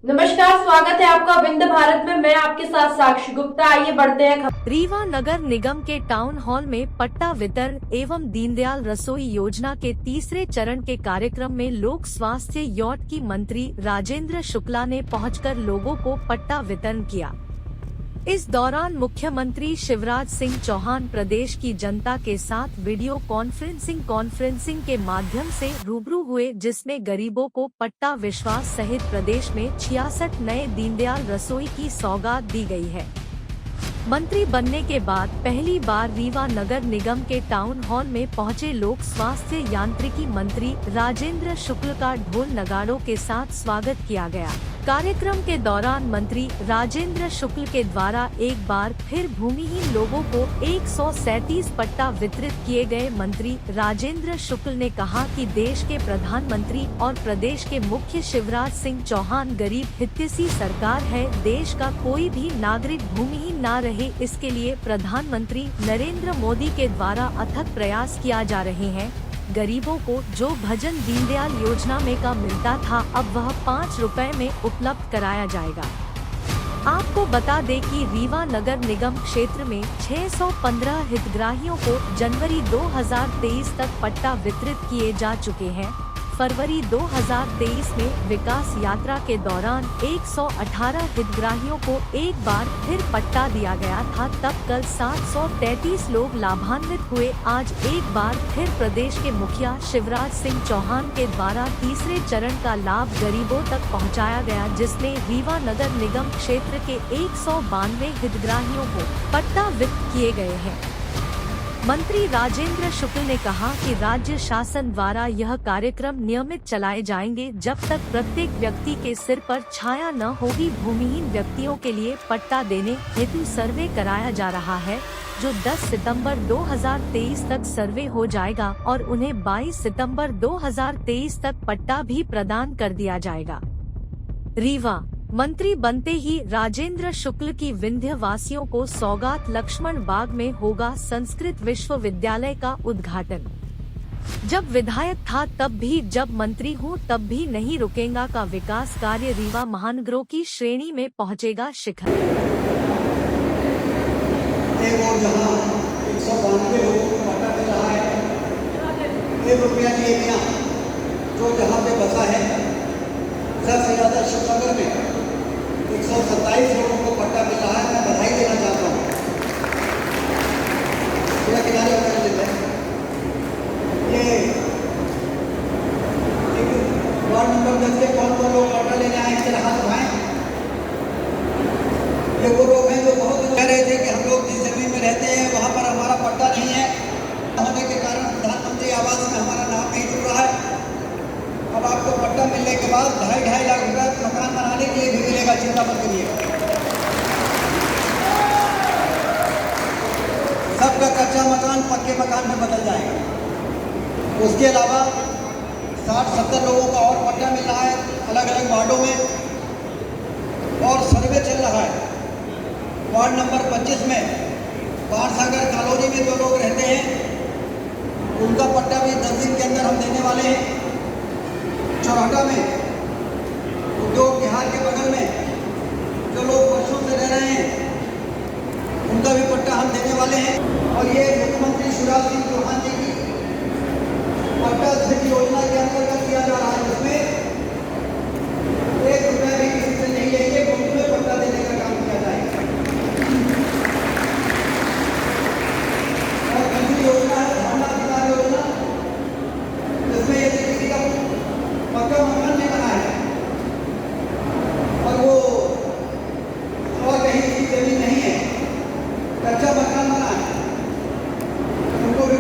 नमस्कार, स्वागत है आपका विंध्य भारत में। मैं आपके साथ साक्षी गुप्ता। आइए बढ़ते हैं। रीवा नगर निगम के टाउन हॉल में पट्टा वितरण एवं दीनदयाल रसोई योजना के तीसरे चरण के कार्यक्रम में लोक स्वास्थ्य यौगिकी मंत्री राजेंद्र शुक्ला ने पहुंचकर लोगों को पट्टा वितरण किया। इस दौरान मुख्यमंत्री शिवराज सिंह चौहान प्रदेश की जनता के साथ वीडियो कॉन्फ्रेंसिंग के माध्यम से रूबरू हुए, जिसमें गरीबों को पट्टा विश्वास सहित प्रदेश में 66 नए दीनदयाल रसोई की सौगात दी गई है। मंत्री बनने के बाद पहली बार रीवा नगर निगम के टाउन हॉल में पहुंचे लोक स्वास्थ्य यांत्रिकी मंत्री राजेंद्र शुक्ल का ढोल नगाड़ों के साथ स्वागत किया गया। कार्यक्रम के दौरान मंत्री राजेंद्र शुक्ल के द्वारा एक बार फिर भूमिहीन लोगों को 137 पट्टा वितरित किए गए। मंत्री राजेंद्र शुक्ल ने कहा कि देश के प्रधानमंत्री और प्रदेश के मुख्य शिवराज सिंह चौहान गरीब हितैषी सरकार है। देश का कोई भी नागरिक भूमिहीन न रहे, इसके लिए प्रधानमंत्री नरेंद्र मोदी के द्वारा अथक प्रयास किया जा रहे हैं। गरीबों को जो भजन दीनदयाल योजना में का मिलता था, अब वह 5 रुपए में उपलब्ध कराया जाएगा। आपको बता दें कि रीवा नगर निगम क्षेत्र में 615 हितग्राहियों को जनवरी 2023 तक पट्टा वितरित किए जा चुके हैं। फरवरी 2023 में विकास यात्रा के दौरान 118 हितग्राहियों को एक बार फिर पट्टा दिया गया था। तब कल 733 लोग लाभान्वित हुए। आज एक बार फिर प्रदेश के मुखिया शिवराज सिंह चौहान के द्वारा तीसरे चरण का लाभ गरीबों तक पहुंचाया गया, जिसमें रीवा नगर निगम क्षेत्र के 192 हितग्राहियों को पट्टा वितरित किए गए हैं। मंत्री राजेंद्र शुक्ल ने कहा कि राज्य शासन द्वारा यह कार्यक्रम नियमित चलाए जाएंगे जब तक प्रत्येक व्यक्ति के सिर पर छाया न होगी। भूमिहीन व्यक्तियों के लिए पट्टा देने हेतु सर्वे कराया जा रहा है, जो 10 सितंबर 2023 तक सर्वे हो जाएगा और उन्हें 22 सितंबर 2023 तक पट्टा भी प्रदान कर दिया जाएगा। रीवा मंत्री बनते ही राजेंद्र शुक्ल की विंध्य वासियों को सौगात। लक्ष्मण बाग में होगा संस्कृत विश्वविद्यालय का उद्घाटन। जब विधायक था तब भी, जब मंत्री हूँ तब भी नहीं रुकेगा का विकास कार्य। रीवा महानगरों की श्रेणी में पहुँचेगा शिखर। एक और जहाँ 192 लोगों को पट्टा मिल रहा है, 1 रुपया की एरिया जो जहाँ पे बसा है, सबसे ज्यादा शिवनगर में 127 लोगों को पट्टा मिल रहा है। मैं बधाई देना चाहता हूँ। पूरा किनारे होकर लेते हैं। ये वार्ड नंबर 10 के कौन कौन लोग पट्टा लेने आए, इनके हाथ उठाएं। ये वो लोग हैं जो बहुत कह रहे थे कि हम लोग जिस जमीन में रहते हैं वहाँ पर हमारा पट्टा नहीं है, होने के कारण प्रधानमंत्री आवास में हमारा नाम नहीं जुड़ रहा है। अब आपको पट्टा मिलने के बाद 2.5 लाख रुपए मकान बनाने के लिए भी मिलेगा, चिंता मत करिएगा। सबका कच्चा मकान पक्के मकान में बदल जाएगा। उसके अलावा 60-70 लोगों का और पट्टा मिल रहा है अलग अलग वार्डों में, और सर्वे चल रहा है। वार्ड नंबर 25 में बाणसागर कॉलोनी में जो लोग रहते हैं उनका पट्टा भी 10 दिन के अंदर हम देने वाले हैं। चौराहा में उद्योग बिहार के बगल में जो लोग वर्षों से रह रहे हैं उनका भी पट्टा हम देने वाले हैं। और ये मुख्यमंत्री शिवराज सिंह चौहान जी की पट्टा धन योजना के अंतर्गत किया जा रहा है, जिसमें 1 रुपया भी किसी से नहीं लेंगे, मुफ्त में पट्टा देने का काम किया जाएगा। और दूसरी योजना है भावना अधिकार योजना, जिसमें यदि किसी का पक्का मकान नहीं बना है और वो और कहीं की जमीन नहीं है, कच्चा मकान बना है, उनको भी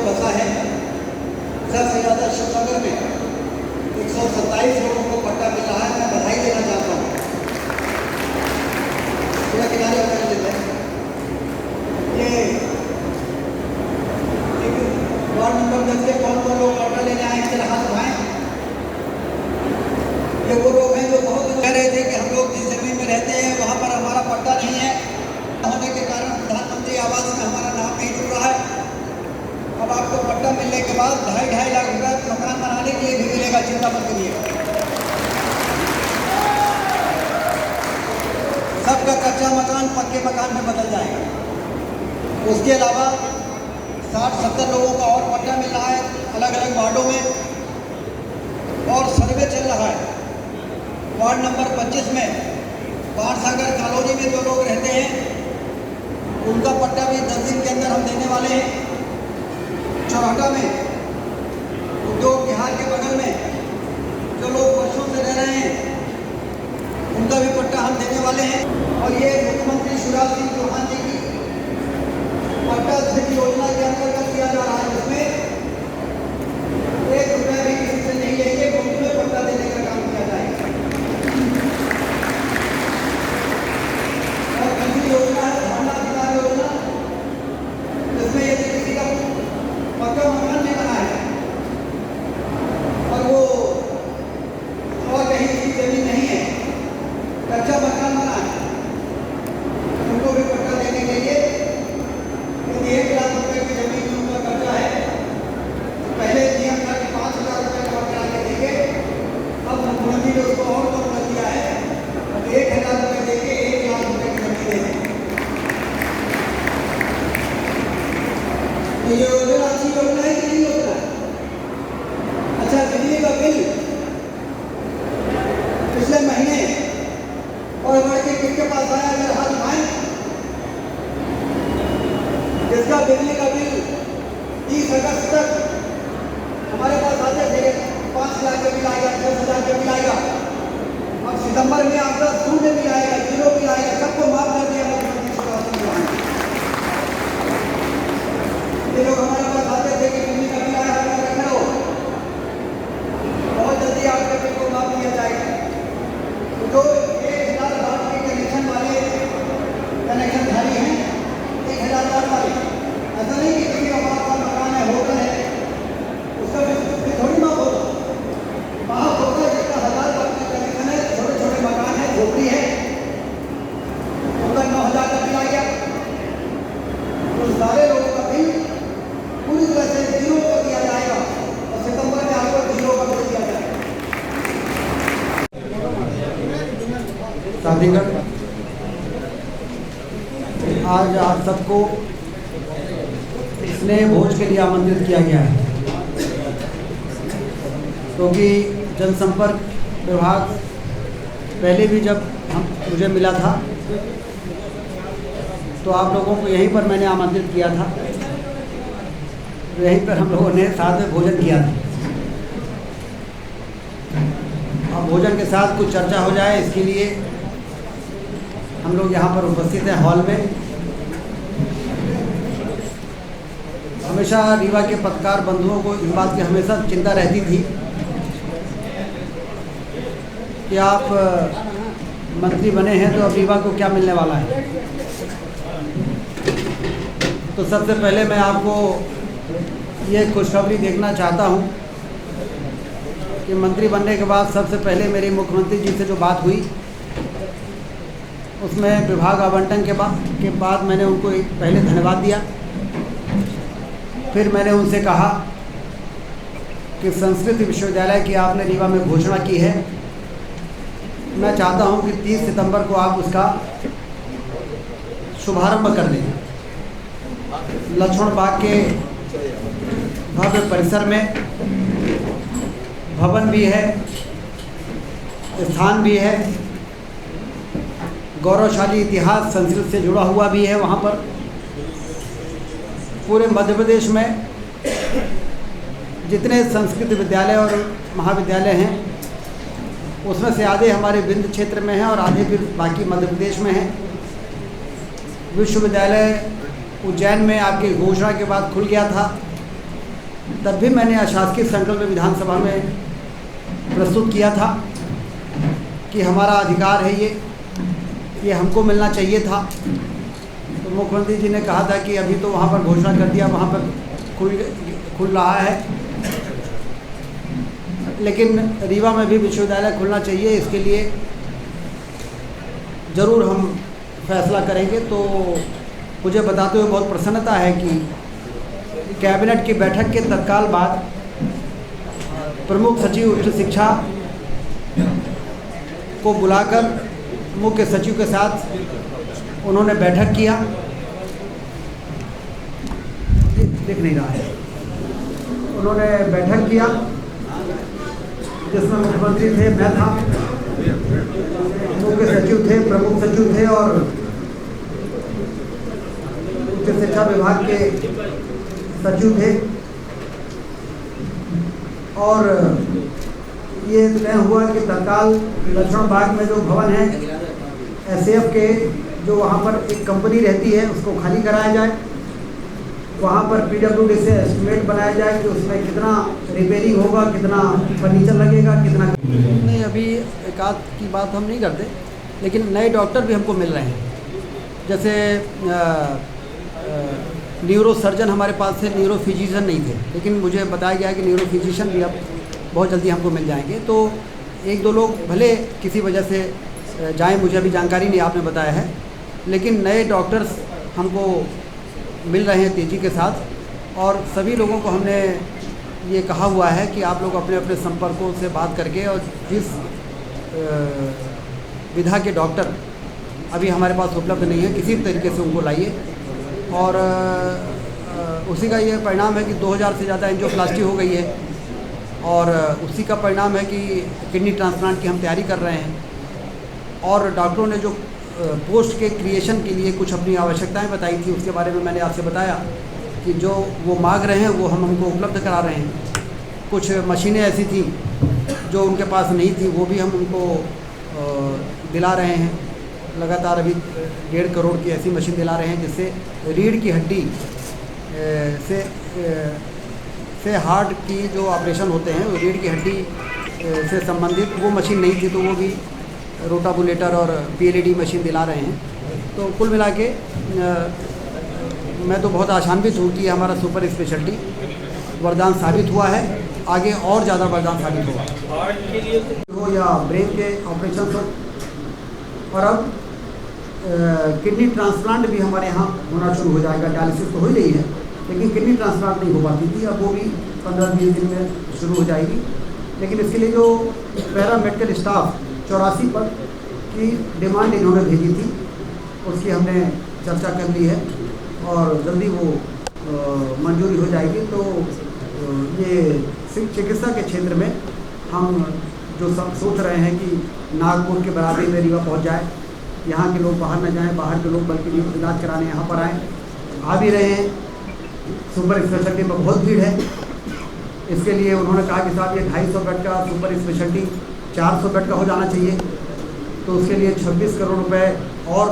बसा है। सबसे ज़्यादा शिवनगर में 127 लोगों को पट्टा मिल रहा है। मैं बधाई देना चाहता हूँ। पूरा किनारे कर लेते हैं। ये वार्ड नंबर 10 के कौन कौन लोग पट्टा लेने आए हैं, जरा हाथ उठाएं। ये वो लोग हैं जो बहुत कह रहे थे कि हम लोग जिस जमीन में रहते हैं वहाँ पर हमारा पट्टा नहीं है, होने के कारण प्रधानमंत्री आवास में हमारा नाम नहीं जुड़ रहा है। अब आपको पट्टा मिलने के बाद 2.5 लाख रुपए मकान बनाने के लिए भी मिलेगा, चिंता मत करिए। सबका कच्चा मकान पक्के मकान में बदल जाएगा। उसके अलावा 60-70 लोगों का और पट्टा मिल रहा है अलग अलग वार्डों में, और सर्वे चल रहा है। वार्ड नंबर 25 में बाणसागर कॉलोनी में जो लोग रहते हैं उनका पट्टा भी 10 दिन के अंदर हम देने वाले हैं। चौराहा में उद्योग बिहार के बगल में जो लोग वर्षों से रह रहे हैं उनका भी पट्टा हम देने वाले हैं। और ये मुख्यमंत्री शिवराज सिंह चौहान जी की पट्टा धन योजना के अंतर्गत किया जा रहा है, जिसमें 1 रुपया भी किसी से नहीं लेंगे, मुफ्त में पट्टा देने का काम किया जाएगा। और दूसरी योजना है भांडा अधिकार योजना, जिसमें यदि किसी का पक्का मकान नहीं बना है और वो और कहीं की जमीन नहीं है, कच्चा मकान बना है, उनको भी पट्टा देने के लिए यदि 1 लाख रुपए की जमीन में उनका कब्जा है, तो पहले नियम था कि 5,000 रुपये का करा के देंगे। अब मुख्यमंत्री ने उसको और कम कर दिया है, अब 1,000 रुपये देके 1 लाख रुपये की जमीन देंगे। तो ये योजना अच्छी योजना है कि नहीं योजना है? अच्छा, बिजली का बिल पिछले महीने और बढ़ के किसके पास आया, अगर हाथ उठाएं। जिसका बिजली का बिल 30 अगस्त तक हमारे पास आते थे 5 लाख का बिल आएगा, 10,000 का बिल आएगा, अब सितंबर में आपका 0 बिल आएगा, 0 बिल आएगा, सबको माफ कर दिया मुख्यमंत्री शिवराज सिंह चौहान। ये लोग हमारे पास आते थे कि बिजली का बिल आया, हमें रख लो, बहुत जल्दी आपके बिल को माफ किया जाएगा। तो जो 1,000 वाट के कनेक्शन वाले कनेक्शनधारी हैं, 1,000 वाट वाले, ऐसा नहीं कि किसी का बड़ा मकान है, होटल है, उसका भी थोड़ी माफ होगा। माफ होगा जिसका 1,000 वाट का कनेक्शन है, छोटे छोटे मकान है, झोपड़ी है, उनका 9,000 का बिल आ गया। तो सारे लोगों का बिल पूरी तरह से 0 कर दिया जाएगा और सितंबर में आपको 0 का बिल दिया जाएगा। साथीगण, आज आप सबको स्नेह भोज के लिए आमंत्रित किया गया है, क्योंकि जनसंपर्क विभाग पहले भी जब मुझे मिला था तो आप लोगों को यहीं पर मैंने आमंत्रित किया था, यहीं पर हम लोगों ने साथ में भोजन किया था। अब भोजन के साथ कुछ चर्चा हो जाए, इसके लिए हम लोग यहाँ पर उपस्थित हैं हॉल में। हमेशा रीवा के पत्रकार बंधुओं को इस बात की हमेशा चिंता रहती थी कि आप मंत्री बने हैं तो अब रीवा को क्या मिलने वाला है। तो सबसे पहले मैं आपको ये खुशखबरी देखना चाहता हूँ कि मंत्री बनने के बाद सबसे पहले मेरी मुख्यमंत्री जी से जो बात हुई उसमें विभाग आवंटन के बाद मैंने उनको पहले धन्यवाद दिया। फिर मैंने उनसे कहा कि संस्कृत विश्वविद्यालय की आपने रीवा में घोषणा की है, मैं चाहता हूं कि 30 सितंबर को आप उसका शुभारंभ कर दें। लक्ष्मण बाग के भव्य परिसर में भवन भी है, स्थान भी है, गौरवशाली इतिहास संस्कृत से जुड़ा हुआ भी है। वहाँ पर पूरे मध्य प्रदेश में जितने संस्कृत विद्यालय और महाविद्यालय हैं उसमें से आधे हमारे विंध्य क्षेत्र में हैं और आधे फिर बाकी मध्य प्रदेश में हैं। विश्वविद्यालय उज्जैन में आपकी घोषणा के बाद खुल गया था, तब भी मैंने अशासकीय संकल्प विधानसभा में प्रस्तुत किया था कि हमारा अधिकार है ये हमको मिलना चाहिए था। तो मुख्यमंत्री जी ने कहा था कि अभी तो वहाँ पर घोषणा कर दिया, वहाँ पर खुल रहा है, लेकिन रीवा में भी विश्वविद्यालय खुलना चाहिए, इसके लिए ज़रूर हम फैसला करेंगे। तो मुझे बताते हुए बहुत प्रसन्नता है कि कैबिनेट की बैठक के तत्काल बाद प्रमुख सचिव उच्च शिक्षा को बुलाकर मुख्य सचिव के साथ उन्होंने बैठक किया। दिख नहीं रहा है। उन्होंने बैठक किया जिसमें मुख्यमंत्री थे, मैं था, मुख्य सचिव थे, प्रमुख सचिव थे और उच्च शिक्षा विभाग के सचिव थे। और ये तय हुआ कि तत्काल लक्ष्मण बाग में जो भवन है एसएएफ के, जो वहाँ पर एक कंपनी रहती है, उसको खाली कराया जाए। वहाँ पर पीडब्ल्यूडी से एस्टिमेट बनाया जाए कि उसमें कितना रिपेयरिंग होगा, कितना फर्नीचर लगेगा, कितना नहीं। अभी एक आध की बात हम नहीं करते, लेकिन नए डॉक्टर भी हमको मिल रहे हैं। जैसे न्यूरो सर्जन हमारे पास थे, न्यूरो फिजिशियन नहीं थे, लेकिन मुझे बताया गया कि न्यूरो फिजिशियन भी अब बहुत जल्दी हमको मिल जाएंगे। तो एक दो लोग भले किसी वजह से जाएं, मुझे अभी जानकारी नहीं, आपने बताया है, लेकिन नए डॉक्टर्स हमको मिल रहे हैं तेज़ी के साथ। और सभी लोगों को हमने ये कहा हुआ है कि आप लोग अपने अपने संपर्कों से बात करके, और जिस विधा के डॉक्टर अभी हमारे पास उपलब्ध नहीं है, किसी भी तरीके से उनको लाइए। और उसी का ये परिणाम है कि 2000 से ज़्यादा एंजियोप्लास्टी हो गई है, और उसी का परिणाम है कि किडनी ट्रांसप्लांट की हम तैयारी कर रहे हैं। और डॉक्टरों ने जो पोस्ट के क्रिएशन के लिए कुछ अपनी आवश्यकताएं बताई थी, उसके बारे में मैंने आपसे बताया कि जो वो मांग रहे हैं वो हम उनको उपलब्ध करा रहे हैं। कुछ मशीनें ऐसी थी जो उनके पास नहीं थी, वो भी हम उनको दिला रहे हैं। लगातार अभी 1.5 करोड़ की ऐसी मशीन दिला रहे हैं जिससे रीढ़ की हड्डी से हार्ट की जो ऑपरेशन होते हैं, वो रीढ़ की हड्डी से संबंधित वो मशीन नहीं थी, तो वो भी रोटाबुलेटर और पीएलईडी मशीन दिला रहे हैं। तो कुल मिला के मैं तो बहुत आशान्वित हूँ कि हमारा सुपर स्पेशलिटी वरदान साबित हुआ है, आगे और ज़्यादा वरदान साबित होगा। हो या ब्रेन के ऑपरेशन हो, और अब किडनी ट्रांसप्लांट भी हमारे यहाँ होना शुरू हो जाएगा। डायलिसिस तो हो ही रही है, लेकिन किडनी ट्रांसप्लांट नहीं हो पाती थी, अब वो भी 15-20 दिन में शुरू हो जाएगी। लेकिन इसके लिए जो पैरा मेडिकल स्टाफ 84 पद की डिमांड इन्होंने भेजी थी, उसकी हमने चर्चा कर ली है और जल्दी वो मंजूरी हो जाएगी। तो ये चिकित्सा के क्षेत्र में हम जो सब सोच रहे हैं कि नागपुर के बराबरी में रीवा पहुंच जाए, यहाँ के लोग बाहर न जाएं, बाहर के लोग बल्कि इलाज कराने यहाँ पर आएँ, आ भी रहे हैं। सुपर स्पेशलिटी में बहुत भीड़ है, इसके लिए उन्होंने कहा कि साहब ये 250 बेड का सुपर स्पेशलिटी 400 बेड का हो जाना चाहिए। तो उसके लिए 26 करोड़ रुपए और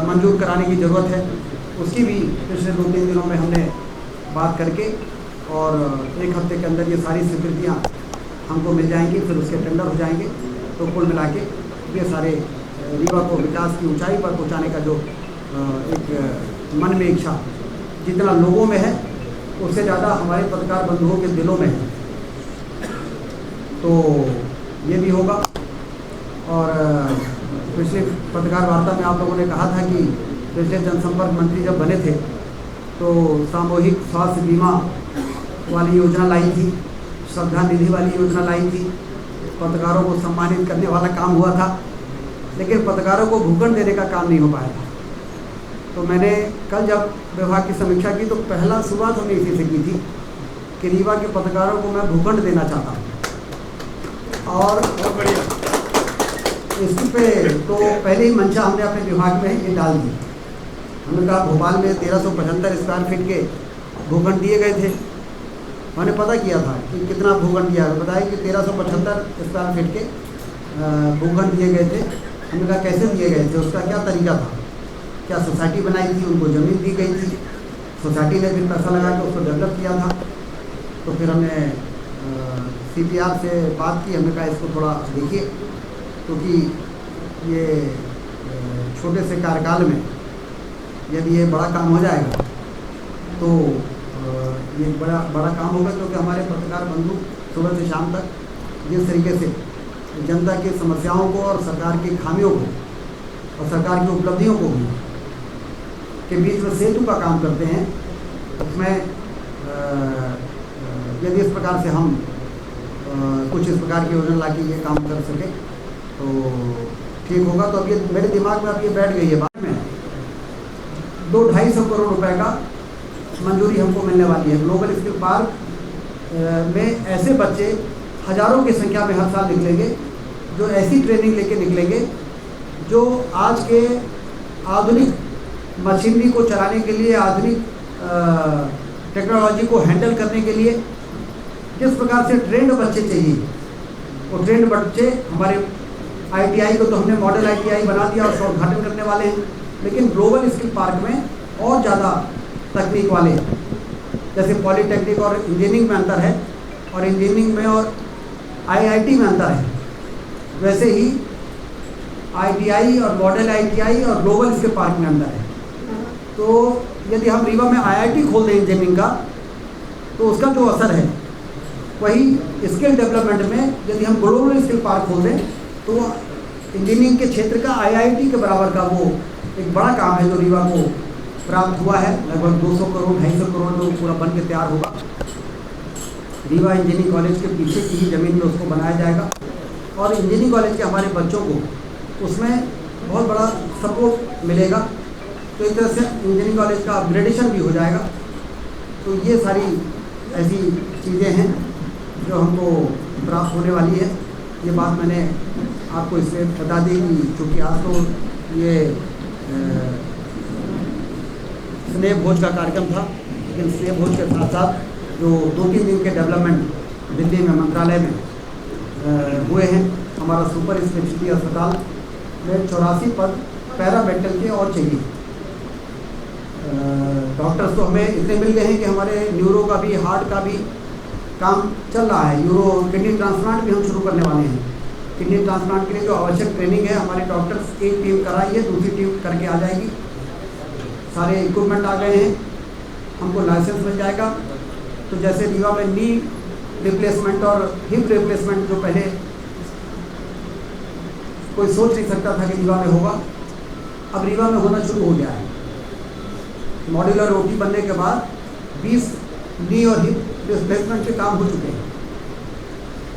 मंजूर कराने की ज़रूरत है। उसकी भी पिछले 2-3 दिनों में हमने बात करके, और 1 हफ्ते के अंदर ये सारी स्वीकृतियाँ हमको मिल जाएंगी, फिर उसके टेंडर हो जाएंगे। तो कुल मिला के ये सारे रीवा को विकास की ऊंचाई पर पहुंचाने का जो एक मन में इच्छा जितना लोगों में है, उससे ज़्यादा हमारे पत्रकार बंधुओं के दिलों में है। तो ये भी होगा। और पिछले पत्रकार वार्ता में आप लोगों ने कहा था कि पिछले जनसंपर्क मंत्री जब बने थे तो सामूहिक स्वास्थ्य बीमा वाली योजना लाई थी, श्रद्धा निधि वाली योजना लाई थी, पत्रकारों को सम्मानित करने वाला काम हुआ था, लेकिन पत्रकारों को भूखंड देने का काम नहीं हो पाया था। तो मैंने कल जब विभाग की समीक्षा की तो पहला शुरुआत हमने इसी से की थी कि रीवा के पत्रकारों को मैं भूखंड देना चाहता हूँ। और इसी पे तो पहले ही मंशा हमने अपने विभाग में ये डाल दी। हमने कहा भोपाल में 1375 स्क्वायर फीट के भूखंड दिए गए थे। मैंने पता किया था कि कितना भूखंड दिया है, बताया कि 1375 स्क्वायर फीट के भूखंड दिए गए थे। हमने कहा कैसे दिए गए थे, उसका क्या तरीका था, क्या सोसाइटी बनाई थी, उनको ज़मीन दी गई थी, सोसाइटी ने फिर पैसा लगा के उसको डेवलप किया था। तो फिर हमने CPR से बात की, हमने कहा इसको थोड़ा देखिए, क्योंकि ये छोटे से कार्यकाल में यदि ये बड़ा काम हो जाएगा तो ये बड़ा काम होगा, क्योंकि हमारे पत्रकार बंधु सुबह से शाम तक जिस तरीके से जनता की समस्याओं को और सरकार की खामियों को और सरकार की उपलब्धियों को भी के बीच में सेतु का काम करते हैं, उसमें यदि इस प्रकार से हम कुछ इस प्रकार की योजना ला के ये काम कर सके तो ठीक होगा। तो अब ये मेरे दिमाग में अब ये बैठ गई है, बाद में 200-250 करोड़ रुपए का मंजूरी हमको मिलने वाली है। ग्लोबल स्किल पार्क में ऐसे बच्चे हजारों की संख्या में हर साल निकलेंगे, जो ऐसी ट्रेनिंग लेके निकलेंगे जो आज के आधुनिक मशीनरी को चलाने के लिए, आधुनिक टेक्नोलॉजी को हैंडल करने के लिए जिस प्रकार से ट्रेंड बच्चे चाहिए, वो ट्रेंड बच्चे हमारे ITI को तो हमने मॉडल ITI बना दिया और उसका उद्घाटन करने वाले हैं, लेकिन ग्लोबल स्किल पार्क में और ज़्यादा तकनीक वाले, जैसे पॉलीटेक्निक और इंजीनियरिंग में अंतर है और इंजीनियरिंग में और IIT में अंतर है, वैसे ही ITI और मॉडल ITI और ग्लोबल स्किल पार्क में अंतर है। तो यदि हम रीवा में IIT खोल दें इंजीनियरिंग का, तो उसका जो असर है वही स्किल डेवलपमेंट में यदि हम ग्लोबल स्किल पार्क खोल दें तो इंजीनियरिंग के क्षेत्र का IIT के बराबर का वो एक बड़ा काम है जो रीवा को प्राप्त हुआ है। लगभग 200 करोड़ 250 करोड़ में वो पूरा बन के तैयार होगा। रीवा इंजीनियरिंग कॉलेज के पीछे की ही ज़मीन में उसको बनाया जाएगा और इंजीनियरिंग कॉलेज के हमारे बच्चों को उसमें बहुत बड़ा सपोर्ट मिलेगा। तो एक तरह से इंजीनियरिंग कॉलेज का अपग्रेडेशन भी हो जाएगा। तो ये सारी ऐसी चीज़ें हैं जो हमको प्राप्त होने वाली है। ये बात मैंने आपको इसलिए बता दी कि चूँकि आज तो ये स्नेह भोज का कार्यक्रम था, लेकिन स्नेह भोज के साथ साथ जो 2-3 दिन के डेवलपमेंट दिल्ली में मंत्रालय में हुए हैं, हमारा सुपर स्पेशलिटी अस्पताल में 84 पद पैरामेडिकल के और चाहिए। डॉक्टर्स तो हमें इतने मिल गए हैं कि हमारे न्यूरो का भी, हार्ट का भी काम चल रहा है। यूरो किडनी ट्रांसप्लांट भी हम शुरू करने वाले हैं। किडनी ट्रांसप्लांट के लिए जो आवश्यक ट्रेनिंग है हमारे डॉक्टर्स, एक टीम कराई है, दूसरी टीम करके आ जाएगी। सारे इक्विपमेंट आ गए हैं, हमको लाइसेंस मिल जाएगा। तो जैसे रीवा में नी रिप्लेसमेंट और हिप रिप्लेसमेंट जो पहले कोई सोच नहीं सकता था कि रीवा में होगा, अब रीवा में होना शुरू हो गया है। मॉड्यूलर OT बनने के बाद 20 नी और हिप रिप्लेसमेंट के काम हो चुके हैं।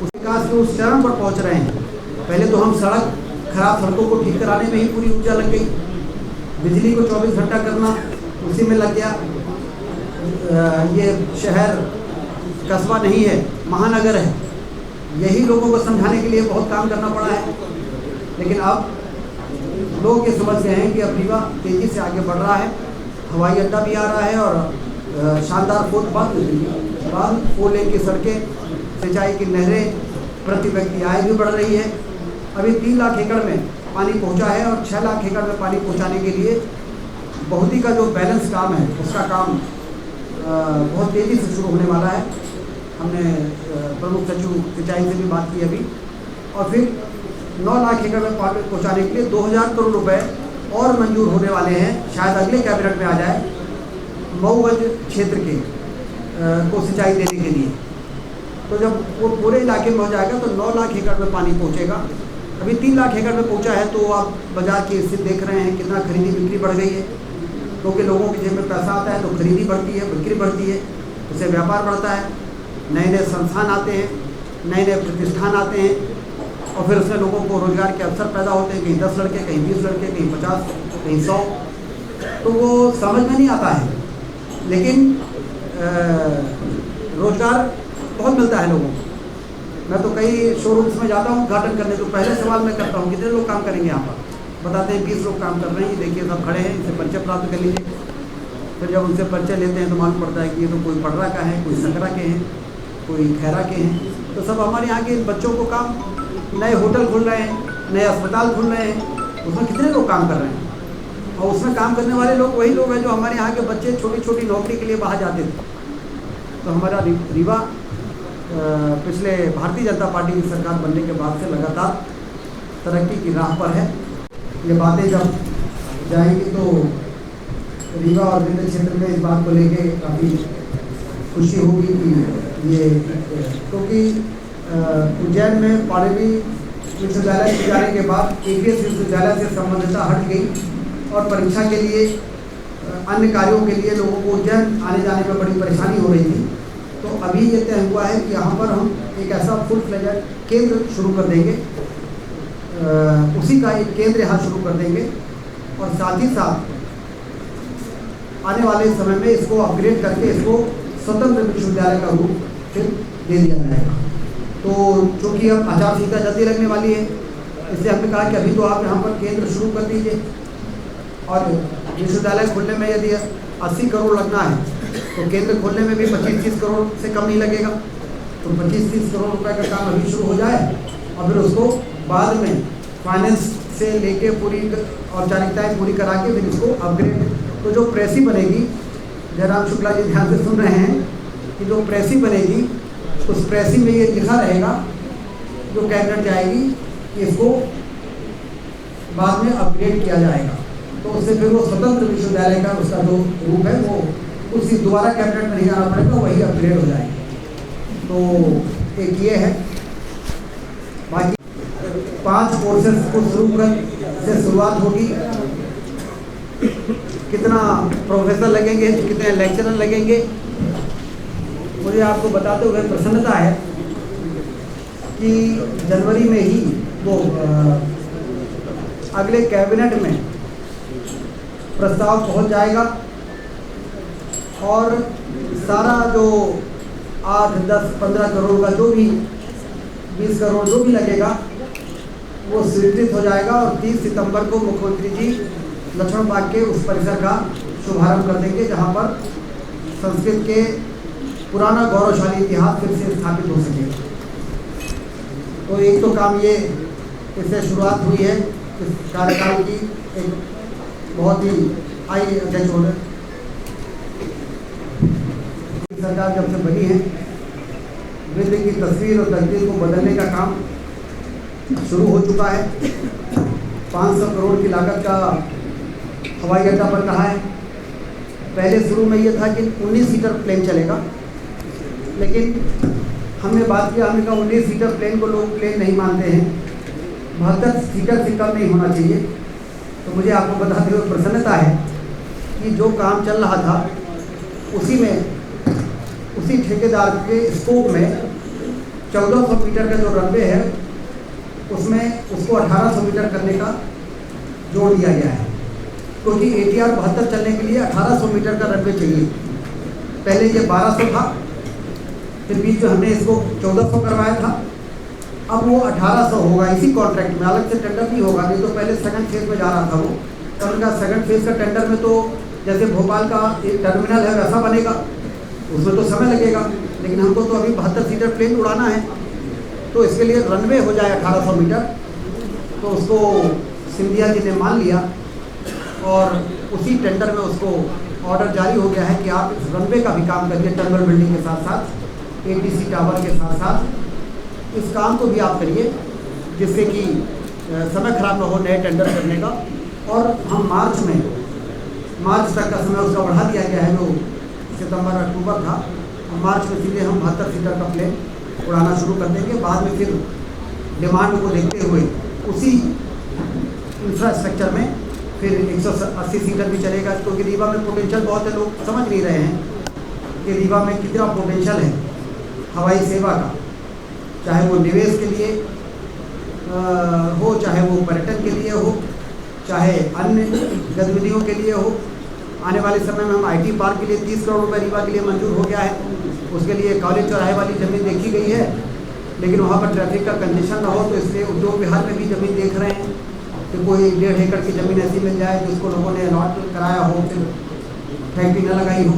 उस विकास के उस चरण पर पहुंच रहे हैं। पहले तो हम खराब सड़कों को ठीक कराने में ही पूरी ऊर्जा लग गई, बिजली को 24 घंटा करना उसी में लग गया। ये शहर कस्बा नहीं है, महानगर है, यही लोगों को समझाने के लिए बहुत काम करना पड़ा है। लेकिन अब लोग ये समझ गए हैं कि अब रीवा तेज़ी से आगे बढ़ रहा है। हवाई अड्डा भी आ रहा है और शानदार फुटपाथ, 4 लेन की सड़कें, सिंचाई की नहरें, प्रति व्यक्ति आय भी बढ़ रही है। अभी 3 लाख एकड़ में पानी पहुंचा है और 6 लाख एकड़ में पानी पहुंचाने के लिए बहुती का जो बैलेंस काम है उसका काम बहुत तेज़ी से शुरू होने वाला है। हमने प्रमुख सचिव सिंचाई से भी बात की अभी, और फिर 9 लाख एकड़ में पानी पहुँचाने के लिए 2000 करोड़ रुपए और मंजूर होने वाले हैं। शायद अगले कैबिनेट में आ जाए मऊगंज क्षेत्र के को सिंचाई देने के लिए। तो जब वो पूरे इलाके में हो जाएगा तो 9 लाख एकड़ में पानी पहुंचेगा। अभी 3 लाख एकड़ में पहुंचा है। तो आप बाजार की स्थिति देख रहे हैं, कितना खरीदी बिक्री बढ़ गई है, क्योंकि लोगों की जेब में पैसा आता है तो खरीदी बढ़ती है, बिक्री बढ़ती है, उससे व्यापार बढ़ता है, नए नए संस्थान आते हैं, नए नए प्रतिष्ठान आते हैं, और फिर उसमें लोगों को रोजगार के अवसर पैदा होते हैं। कहीं 10 लड़के, कहीं 20 लड़के, कहीं 50, कहीं 100। तो वो समझ में नहीं आता है, लेकिन रोजगार बहुत मिलता है लोगों को। मैं तो कई शोरूम्स में जाता हूँ उद्घाटन करने, तो पहले सवाल मैं करता हूँ कितने लोग काम करेंगे यहाँ पर। बताते हैं 20 लोग काम कर रहे हैं, देखिए सब खड़े हैं, इनसे परिचय प्राप्त कर लीजिए। फिर जब उनसे परिचय लेते हैं तो मालूम पड़ता है कि ये तो कोई पटरा का है, कोई सकरा के हैं, कोई खैरा के हैं। तो सब हमारे यहाँ के बच्चों को काम, नए होटल खुल रहे हैं, नए अस्पताल खुल रहे हैं, उसमें कितने लोग काम कर रहे हैं। और उसमें काम करने वाले लोग वही लोग हैं जो हमारे यहाँ के बच्चे छोटी छोटी नौकरी के लिए बाहर जाते थे। तो हमारा रीवा पिछले भारतीय जनता पार्टी की सरकार बनने के बाद से लगातार तरक्की की राह पर है। ये बातें जब जाएंगी तो रीवा और विंध्य क्षेत्र में इस बात को लेके काफ़ी खुशी होगी कि ये, क्योंकि उज्जैन में पाणिनि विश्वविद्यालय के जाने के बाद APS विश्वविद्यालय से संबद्धता हट गई और परीक्षा के लिए अन्य कार्यों के लिए लोगों को उज्जैन आने जाने में बड़ी परेशानी हो रही थी। तो अभी ये तय हुआ है कि यहाँ पर हम एक ऐसा फुल फ्लेजेड केंद्र शुरू कर देंगे, उसी का एक केंद्र यहाँ शुरू कर देंगे और साथ ही साथ आने वाले समय में इसको अपग्रेड करके इसको स्वतंत्र विश्वविद्यालय का रूप फिर दे दिया जाएगा। तो चूँकि अब आचार संहिता जल्दी लगने वाली है, इसलिए हमने कहा कि अभी तो आप यहाँ पर केंद्र शुरू कर दीजिए और विश्वविद्यालय खोलने में यदि 80 करोड़ लगना है तो केंद्र खोलने में भी 25-30 करोड़ से कम नहीं लगेगा। तो 25-30 करोड़ रुपए का काम अभी शुरू हो जाए और फिर उसको बाद में फाइनेंस से लेके पूरी औपचारिकताएँ पूरी करा के फिर इसको अपग्रेड। तो जो प्रेसी बनेगी, जयराम शुक्ला जी ध्यान से सुन रहे हैं कि जो प्रेसी बनेगी उस प्रेसी में ये लिखा रहेगा जो कैबिनेट जाएगी कि इसको बाद में अपग्रेड किया जाएगा। तो उससे फिर वो स्वतंत्र विश्वविद्यालय का उसका जो रूप है वो उसी दोबारा कैबिनेट में नहीं जाना पड़ेगा, वही अपग्रेड हो जाएगा। तो एक ये है। बाकी 5 कोर्सेज को शुरू कर से शुरुआत होगी। कितना प्रोफेसर लगेंगे, कितने लेक्चरर लगेंगे, मुझे आपको बताते हुए प्रसन्नता है कि जनवरी में ही वो अगले कैबिनेट में प्रस्ताव पहुंच जाएगा और सारा जो 8, 10, 15 करोड़ का जो भी 20 करोड़ जो भी लगेगा वो स्वीकृत हो जाएगा और 30 सितंबर को मुख्यमंत्री जी लक्ष्मण बाग के उस परिसर का शुभारंभ कर देंगे जहां पर संस्कृत के पुराना गौरवशाली इतिहास फिर से स्थापित हो सके। तो एक तो काम ये इससे शुरुआत हुई है इस कार्यकाल की, एक बहुत ही हाई अध्यक्ष हो रहे सरकार जब से बनी है विंध्य की तस्वीर और तकदीर को बदलने का काम शुरू हो चुका है। 500 करोड़ की लागत का हवाई अड्डा बन रहा है। पहले शुरू में ये था कि 19 सीटर प्लेन चलेगा, लेकिन हमने बात किया, हमने कहा 19 सीटर प्लेन को लोग प्लेन नहीं मानते हैं, 72 सीटर से कम नहीं होना चाहिए। तो मुझे आपको बताते हुए प्रसन्नता है कि जो काम चल रहा था उसी ठेकेदार के स्कोप में 1400 मीटर का जो रनवे है उसमें उसको 1800 मीटर करने का जोड़ दिया गया है, क्योंकि ATR 72 चलने के लिए 1800 मीटर का रनवे चाहिए। पहले ये 1200 था, फिर बीच में हमने इसको 1400 करवाया था, अब वो 1800 होगा। इसी कॉन्ट्रैक्ट में अलग से टेंडर नहीं होगा, नहीं तो पहले सेकंड फेज में जा रहा था वो। तो उनका सेकंड फेज का टेंडर में तो जैसे भोपाल का एक टर्मिनल है वैसा बनेगा, उसमें तो समय लगेगा, लेकिन हमको तो अभी 72 सीटर प्लेन उड़ाना है। तो इसके लिए रनवे हो जाए 1800 मीटर। तो उसको सिंधिया जी ने मान लिया और उसी टेंडर में उसको ऑर्डर जारी हो गया है कि आप इस रनवे का भी काम करिए, टर्मिनल बिल्डिंग के साथ साथ, ATC टावर के साथ साथ इस काम को भी आप करिए, जिससे कि समय खराब न हो नए टेंडर करने का। और हम मार्च तक का समय उसका बढ़ा दिया गया है, जो सितंबर अक्टूबर था। मार्च में सीधे हम 72 सीटर का प्लेन उड़ाना शुरू कर देंगे। बाद में फिर डिमांड को देखते हुए उसी इंफ्रास्ट्रक्चर में फिर 180 सीटर भी चलेगा, क्योंकि रीवा में पोटेंशियल बहुत है। लोग समझ नहीं रहे हैं कि रीवा में कितना पोटेंशियल है हवाई सेवा का, चाहे वो निवेश के लिए हो, चाहे वो पर्यटन के लिए हो, चाहे अन्य गतिविधियों के लिए हो। आने वाले समय में हम IT पार्क के लिए 30 करोड़ रुपये रीवा के लिए मंजूर हो गया है। उसके लिए कॉलेज चौराहे वाली ज़मीन देखी गई है, लेकिन वहाँ पर ट्रैफिक का कंजेशन ना हो, तो इसलिए उद्योग विभाग में भी ज़मीन देख रहे हैं कि कोई 1.5 एकड़ की ज़मीन ऐसी मिल जाए जिसको लोगों ने अलॉट कराया हो, फिर फैक्ट्री न लगाई हो,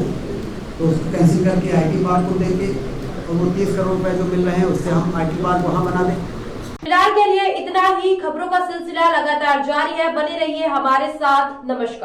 तो उसको कैंसिल करके IT पार्क को देंगे और वो 30 करोड़ रुपये जो मिल रहे हैं उससे हम IT पार्क वहाँ बना दें। फिलहाल के लिए इतना ही। खबरों का सिलसिला लगातार जारी है, बने रहिए हमारे साथ। नमस्कार।